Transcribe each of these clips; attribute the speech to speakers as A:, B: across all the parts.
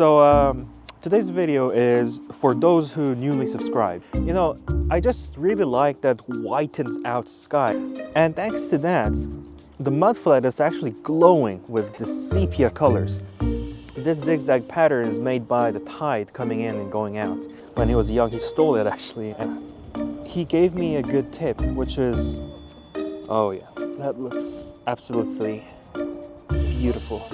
A: Today's video is for those who newly subscribe. You know, I just really like that whitened out sky. And thanks to that, the mudflat is actually glowing with the sepia colors. This zigzag pattern is made by the tide coming in and going out. When he was young, he stole it actually. And he gave me a good tip, which is, oh yeah, that looks absolutely beautiful.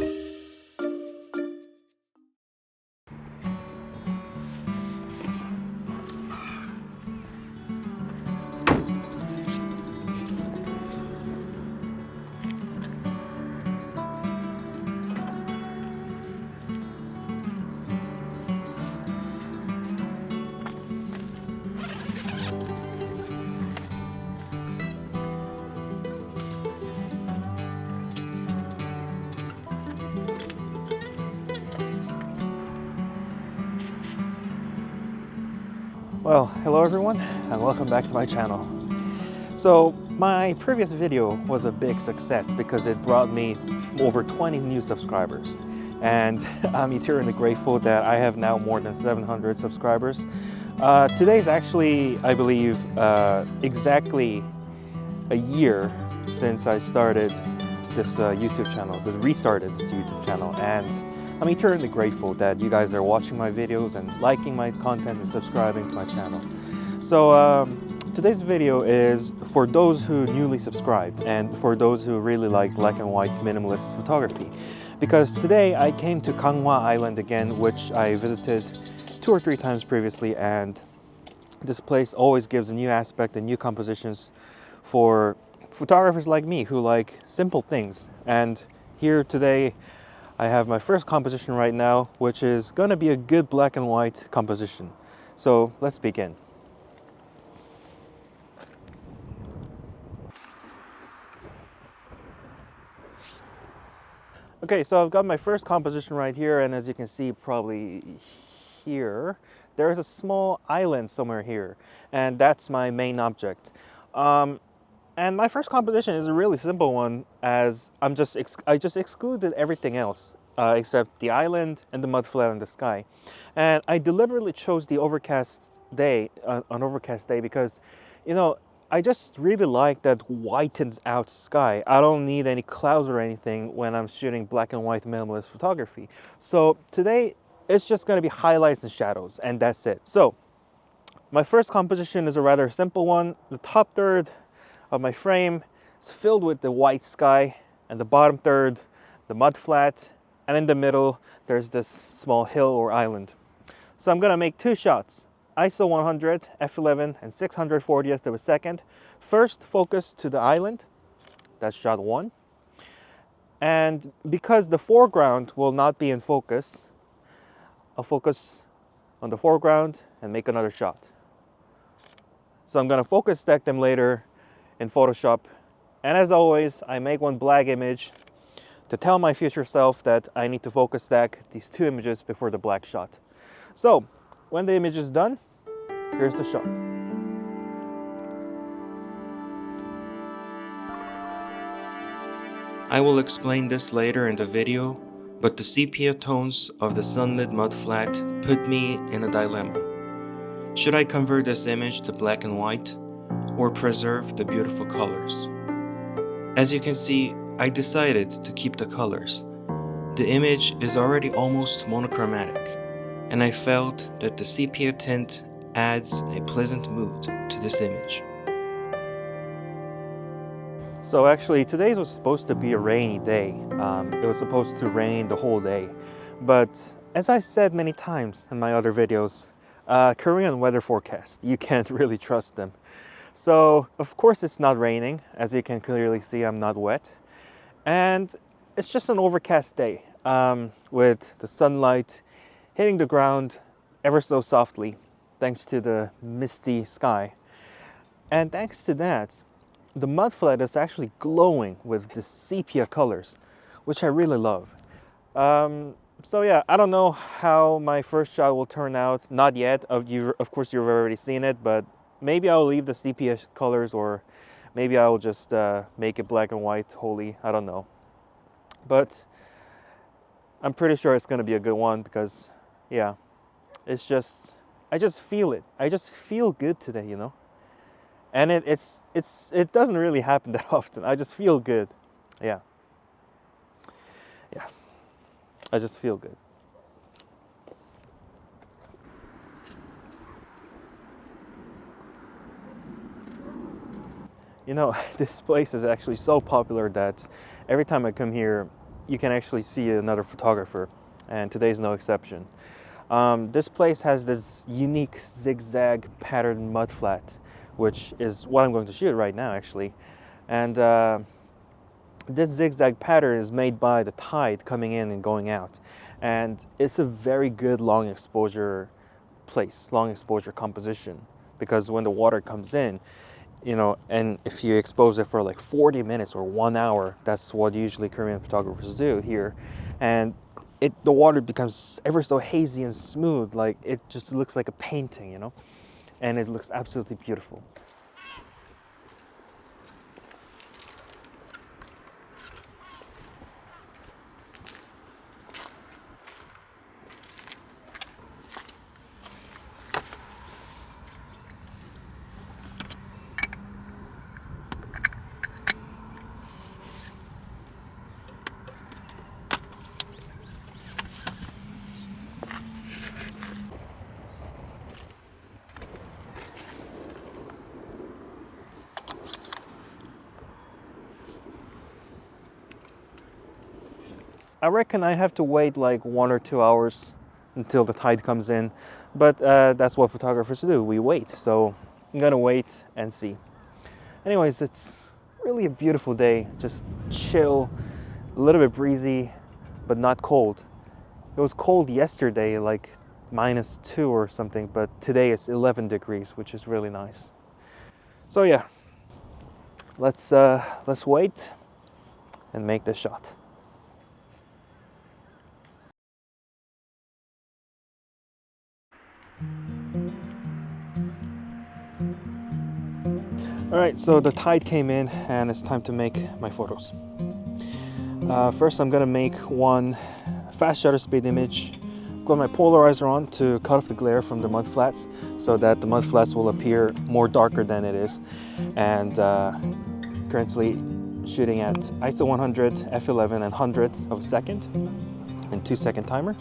A: Well, hello everyone, and welcome back to my channel. So, my previous video was a big success because it brought me over 20 new subscribers. And I'm eternally grateful that I have now more than 700 subscribers. Today's actually, I believe, exactly a year since I started this YouTube channel, restarted this YouTube channel. And I'm eternally grateful that you guys are watching my videos and liking my content and subscribing to my channel. So today's video is for those who newly subscribed and for those who really like black and white minimalist photography. Because today I came to Gangwa Island again, which I visited 2 or 3 times previously, and this place always gives a new aspect and new compositions for photographers like me who like simple things. And here today I have my first composition right now, which is going to be a good black and white composition. So let's begin. Okay, so I've got my first composition right here, and as you can see probably here, there's a small island somewhere here, and that's my main object. And my first composition is a really simple one, as I just excluded everything else except the island and the mudflat in the sky. And I deliberately chose the overcast day, an overcast day, because, you know, I just really like that whitened out sky. I don't need any clouds or anything when I'm shooting black and white minimalist photography. So today it's just going to be highlights and shadows, and that's it. So my first composition is a rather simple one. The top third of my frame is filled with the white sky, and the bottom third, the mudflat, and in the middle, there's this small hill or island. So I'm gonna make 2 shots, ISO 100, f11, and 640th of a second. First, focus to the island, that's shot 1. And because the foreground will not be in focus, I'll focus on the foreground and make another shot. So I'm gonna focus stack them later in Photoshop, and as always I make one black image to tell my future self that I need to focus stack these 2 images before the black shot. So when the image is done, here's the shot. I will explain this later in the video, but the sepia tones of the sunlit mudflat put me in a dilemma. Should I convert this image to black and white, or preserve the beautiful colors? As you can see, I decided to keep the colors. The image is already almost monochromatic, and I felt that the sepia tint adds a pleasant mood to this image. So actually today was supposed to be a rainy day. It was supposed to rain the whole day, but as I said many times in my other videos, Korean weather forecast, you can't really trust them. So of course it's not raining. As you can clearly see, I'm not wet. And it's just an overcast day with the sunlight hitting the ground ever so softly thanks to the misty sky. And thanks to that, the mudflat is actually glowing with the sepia colors, which I really love. So yeah, I don't know how my first shot will turn out. Not yet. Of course you've already seen it, but maybe I'll leave the sepia colors, or maybe I'll just make it black and white wholly. I don't know. But I'm pretty sure it's going to be a good one because Yeah, it's just, I just feel it. I just feel good today, you know? And it doesn't really happen that often. I just feel good. Yeah. Yeah. I just feel good. You know, this place is actually so popular that every time I come here, you can actually see another photographer, and today's no exception. This place has this unique zigzag pattern mudflat, which is what I'm going to shoot right now, actually. And this zigzag pattern is made by the tide coming in and going out. And it's a very good long exposure place, long exposure composition, because when the water comes in, you know, and if you expose it for like 40 minutes or 1 hour, that's what usually Korean photographers do here. And the water becomes ever so hazy and smooth, like it just looks like a painting, you know, and it looks absolutely beautiful. I reckon I have to wait like 1 or 2 hours until the tide comes in, but that's what photographers do. We wait, so I'm gonna wait and see. Anyways, it's really a beautiful day, just chill, a little bit breezy, but not cold. It was cold yesterday, like -2 or something, but today it's 11 degrees, which is really nice. So yeah, let's wait and make this shot. All right, so the tide came in and it's time to make my photos. First, I'm gonna make one fast shutter speed image. Got my polarizer on to cut off the glare from the mud flats so that the mud flats will appear more darker than it is. And currently shooting at ISO 100, f11 and 100th of a second and 2-second timer.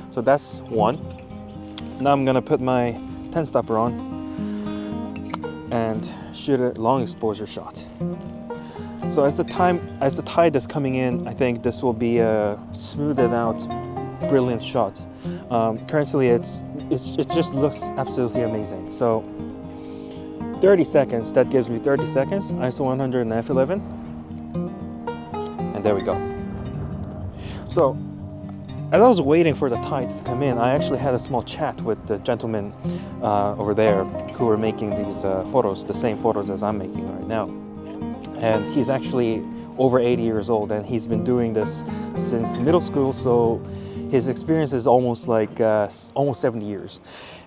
A: So that's one. Now I'm gonna put my 10 stopper on and shoot a long exposure shot. So as the tide is coming in, I think this will be a smoothed out, brilliant shot. Currently, it just looks absolutely amazing. So 30 seconds. That gives me 30 seconds. ISO 100 and f11, and there we go. So as I was waiting for the tide to come in, I actually had a small chat with the gentleman over there who were making these photos, the same photos as I'm making right now. And he's actually over 80 years old, and he's been doing this since middle school, so his experience is almost like almost 70 years.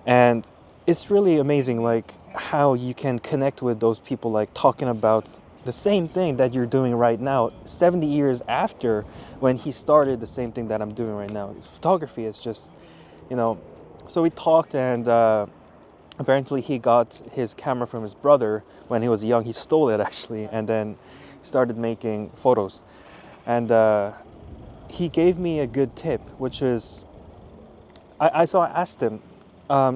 A: And it's really amazing, like how you can connect with those people, like talking about the same thing that you're doing right now 70 years after when he started the same thing that I'm doing right now. Photography is just, you know, so we talked, and apparently he got his camera from his brother when he was young. He stole it actually, and then started making photos. And he gave me a good tip, which is, I asked him,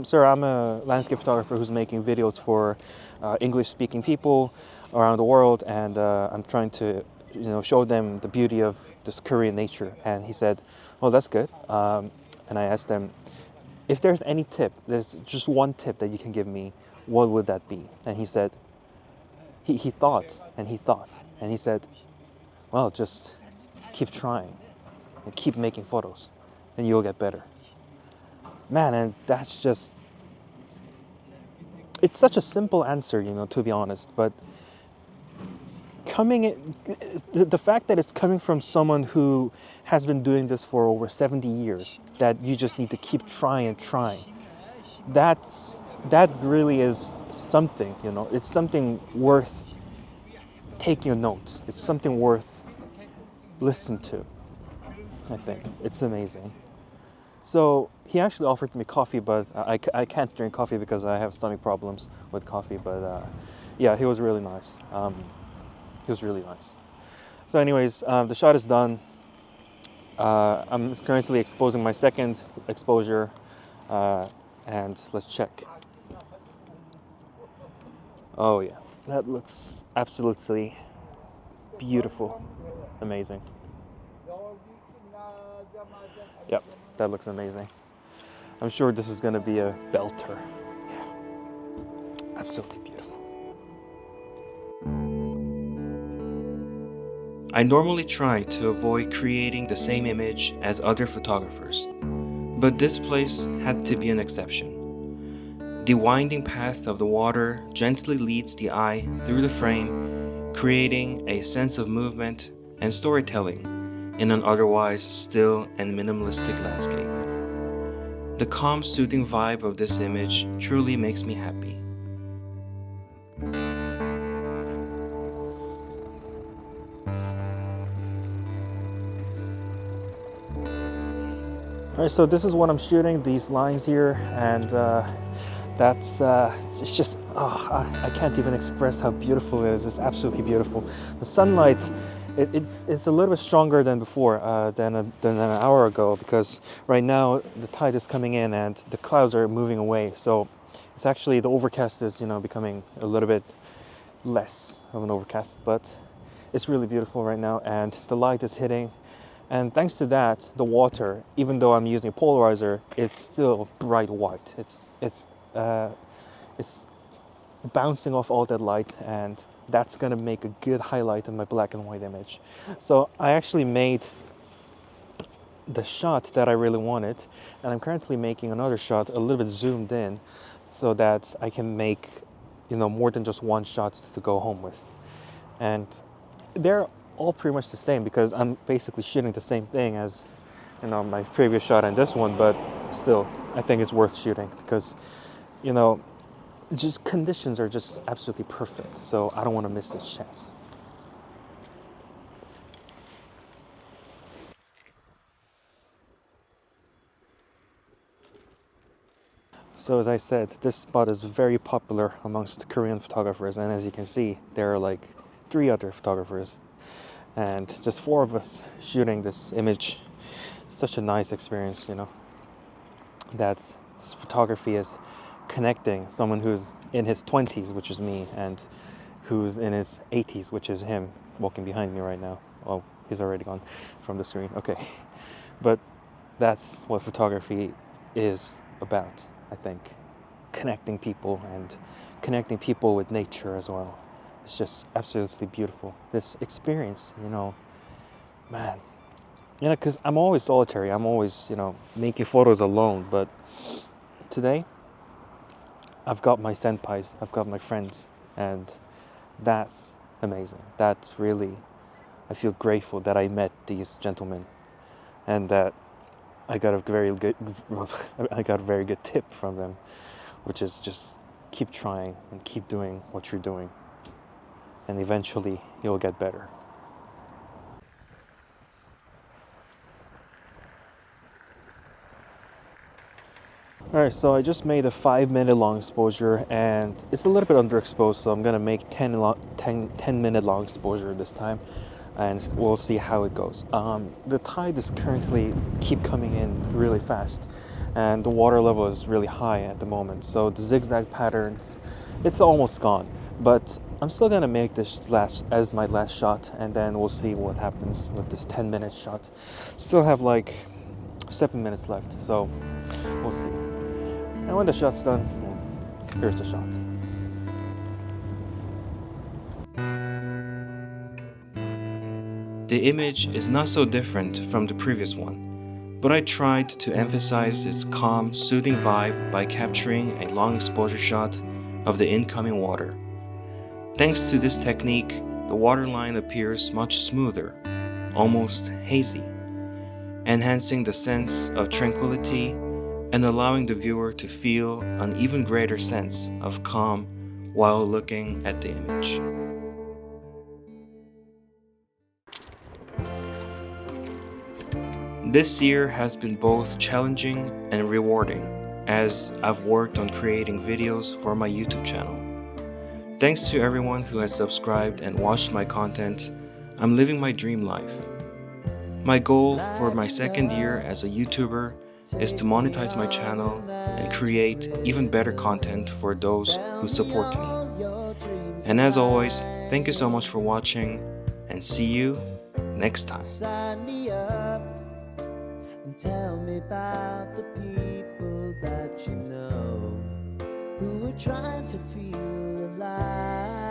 A: sir, I'm a landscape photographer who's making videos for English-speaking people around the world, and I'm trying to, you know, show them the beauty of this Korean nature. And he said, "Oh, that's good." And I asked him, if there's any tip, there's just one tip that you can give me, what would that be? And he said, he thought, and he thought, and he said, well, just keep trying and keep making photos, and you'll get better. Man, and that's just, it's such a simple answer, you know, to be honest, but the fact that it's coming from someone who has been doing this for over 70 years, that you just need to keep trying and trying, that really is something, you know. It's something worth taking a note. It's something worth listening to, I think. It's amazing. So he actually offered me coffee, but I can't drink coffee because I have stomach problems with coffee. But yeah, he was really nice. He was really nice. So anyways, the shot is done. I'm currently exposing my second exposure, and let's check. Oh yeah, that looks absolutely beautiful, amazing. Yep, that looks amazing. I'm sure this is gonna be a belter. Yeah, absolutely beautiful. I normally try to avoid creating the same image as other photographers, but this place had to be an exception. The winding path of the water gently leads the eye through the frame, creating a sense of movement and storytelling in an otherwise still and minimalistic landscape. The calm, soothing vibe of this image truly makes me happy. Alright, so this is what I'm shooting, these lines here, and that's it's just, I can't even express how beautiful it is. It's absolutely beautiful. The sunlight, it's a little bit stronger than before, than an hour ago, because right now the tide is coming in and the clouds are moving away. So it's actually, the overcast is, you know, becoming a little bit less of an overcast, but it's really beautiful right now, and the light is hitting. And thanks to that, the water, even though I'm using a polarizer, is still bright white. It's bouncing off all that light, and that's gonna make a good highlight in my black and white image. So I actually made the shot that I really wanted, and I'm currently making another shot a little bit zoomed in, so that I can make, you know, more than just one shot to go home with. And they're all pretty much the same, because I'm basically shooting the same thing as, you know, my previous shot and this one, but still, I think it's worth shooting because, you know, just conditions are just absolutely perfect. So I don't want to miss this chance. So as I said, this spot is very popular amongst Korean photographers, and as you can see, there are like 3 other photographers and just 4 of us shooting this image. Such a nice experience, you know, that this photography is connecting someone who's in his 20s, which is me, and who's in his 80s, which is him walking behind me right now. Oh, he's already gone from the screen. Okay. But that's what photography is about, I think. Connecting people, and connecting people with nature as well. It's just absolutely beautiful. This experience, you know, man. You know, because I'm always solitary. I'm always, you know, making photos alone. But today, I've got my senpais, I've got my friends, and that's amazing. That's really, I feel grateful that I met these gentlemen, and that I got a very good tip from them, which is just keep trying and keep doing what you're doing, and eventually you'll get better. Alright, so I just made a 5-minute long exposure, and it's a little bit underexposed, so I'm gonna make 10-minute long exposure this time, and we'll see how it goes. The tide is currently keep coming in really fast, and the water level is really high at the moment, so the zigzag patterns, it's almost gone. But I'm still gonna make this as my last shot, and then we'll see what happens with this 10-minute shot. Still have like 7 minutes left, so we'll see. And when the shot's done, here's the shot. The image is not so different from the previous one, but I tried to emphasize its calm, soothing vibe by capturing a long exposure shot of the incoming water. Thanks to this technique, the waterline appears much smoother, almost hazy, enhancing the sense of tranquility and allowing the viewer to feel an even greater sense of calm while looking at the image. This year has been both challenging and rewarding as I've worked on creating videos for my YouTube channel. Thanks to everyone who has subscribed and watched my content. I'm living my dream life. My goal for my second year as a YouTuber is to monetize my channel and create even better content for those who support me. And as always, thank you so much for watching and see you next time.
B: Sign me up and tell me about the people that you know who are trying to feel alive.